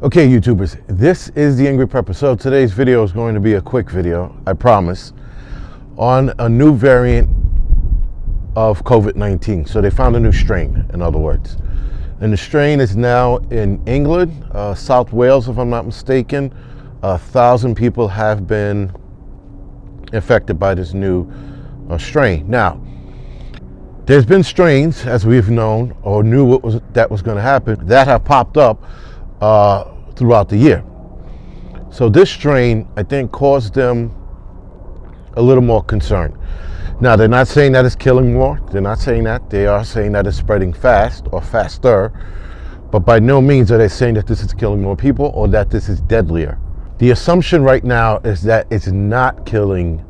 Okay, YouTubers, this is the Angryprepper. So today's video is going to be a quick video, I promise, on a new variant of COVID-19. So they found a new strain, in other words. And the strain is now in England, South Wales, if I'm not mistaken. 1,000 people have been infected by this new strain. Now, there's been strains, as we've known, or knew that was going to happen, that have popped up throughout the year. So this strain, I think, caused them a little more concern. Now, they're not saying that it's killing more. They're not saying that. They are saying that it's spreading fast or faster. But by no means are they saying that this is killing more people or that this is deadlier. The assumption right now is that it's not killing,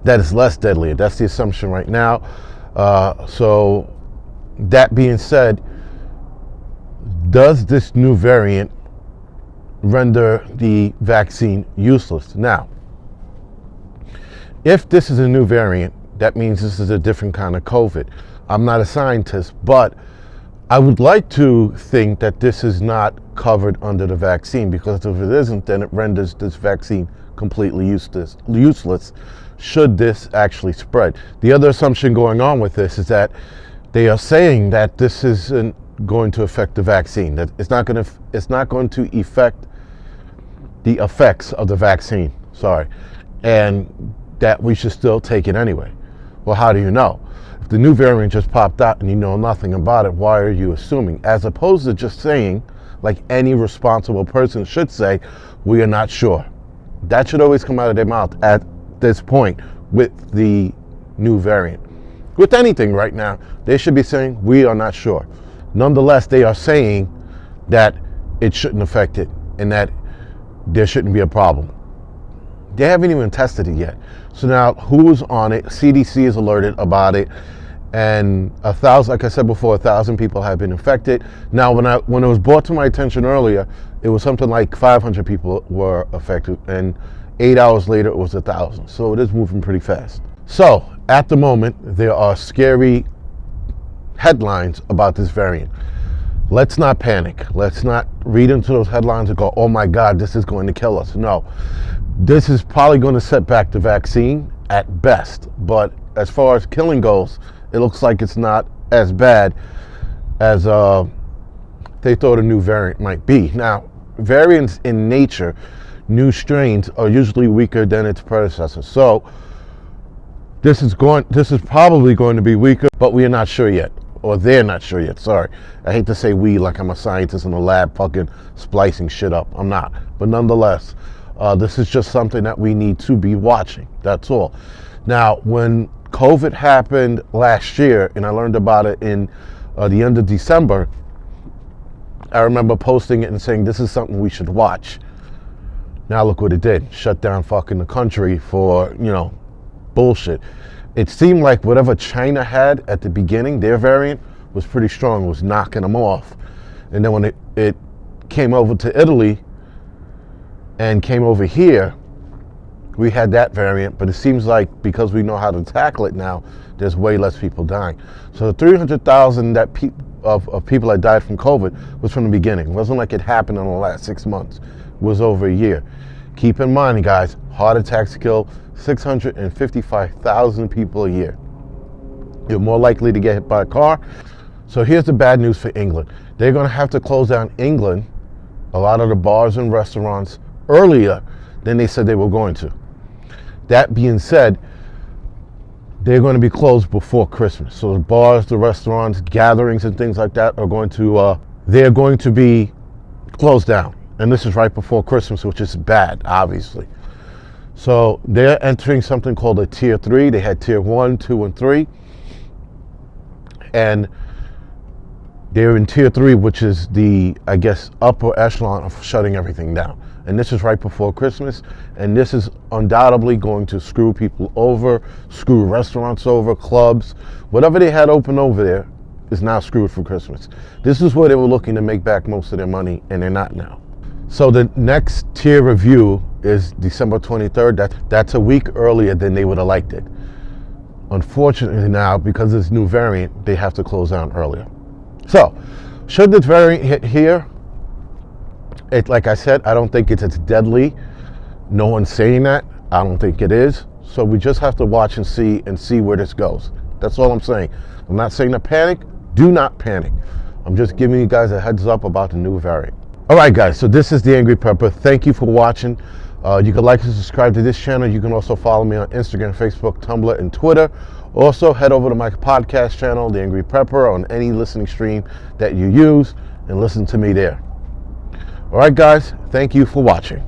that it's less deadly. That's the assumption right now. So that being said, does this new variant render the vaccine useless? Now, if this is a new variant, that means this is a different kind of COVID. I'm not a scientist, but I would like to think that this is not covered under the vaccine, because if it isn't, then it renders this vaccine completely useless should this actually spread. The other assumption going on with this is that they are saying that this isn't going to affect the vaccine, that it's not going to affect the effects of the vaccine, and that we should still take it anyway. Well, how do you know? If the new variant just popped out and you know nothing about it, why are you assuming? As opposed to just saying, like any responsible person should say, we are not sure. That should always come out of their mouth at this point with the new variant. With anything right now, they should be saying, we are not sure. Nonetheless, they are saying that it shouldn't affect it and that there shouldn't be a problem. They haven't even tested it yet. So now, who's on it? CDC is alerted about it, and 1,000, like I said before, 1,000 people have been infected. Now, when it was brought to my attention earlier, it was something like 500 people were affected, and 8 hours later, it was 1,000. So it is moving pretty fast. So at the moment, there are scary headlines about this variant. Let's not panic. Let's not read into those headlines and go, oh my God, this is going to kill us. No, this is probably going to set back the vaccine at best. But as far as killing goes, it looks like it's not as bad as they thought a new variant might be. Now, variants in nature, new strains, are usually weaker than its predecessors. So this is probably going to be weaker, but we are not sure yet. Or they're not sure yet, sorry. I hate to say we like I'm a scientist in the lab fucking splicing shit up. I'm not. But nonetheless, this is just something that we need to be watching. That's all. Now, when COVID happened last year, and I learned about it in the end of December, I remember posting it and saying, this is something we should watch. Now look what it did. Shut down fucking the country for, bullshit. It seemed like whatever China had at the beginning, their variant, was pretty strong, was knocking them off. And then when it came over to Italy and came over here, we had that variant, but it seems like because we know how to tackle it now, there's way less people dying. So the 300,000 of people that died from COVID was from the beginning. It wasn't like it happened in the last 6 months. It was over a year. Keep in mind, guys, heart attacks kill 655,000 people a year. You're more likely to get hit by a car. So here's the bad news for England. They're going to have to close down England, a lot of the bars and restaurants, earlier than they said they were going to. That being said, they're going to be closed before Christmas. So the bars, the restaurants, gatherings and things like that are going to be closed down. And this is right before Christmas, which is bad, obviously. So they're entering something called a tier 3. They had tier 1, 2, and 3. And they're in tier 3, which is the, I guess, upper echelon of shutting everything down. And this is right before Christmas. And this is undoubtedly going to screw people over, screw restaurants over, clubs. Whatever they had open over there is now screwed for Christmas. This is where they were looking to make back most of their money, and they're not now. So the next tier review is December 23rd. That's a week earlier than they would have liked it. Unfortunately now, because of this new variant, they have to close down earlier. So, should this variant hit here, Like I said, I don't think it's as deadly. No one's saying that. I don't think it is. So we just have to watch and see where this goes. That's all I'm saying. I'm not saying to panic. Do not panic. I'm just giving you guys a heads up about the new variant. All right, guys. So this is the Angry Prepper. Thank you for watching. You can like and subscribe to this channel. You can also follow me on Instagram, Facebook, Tumblr, and Twitter. Also, head over to my podcast channel, The Angry Prepper, on any listening stream that you use, and listen to me there. All right, guys. Thank you for watching.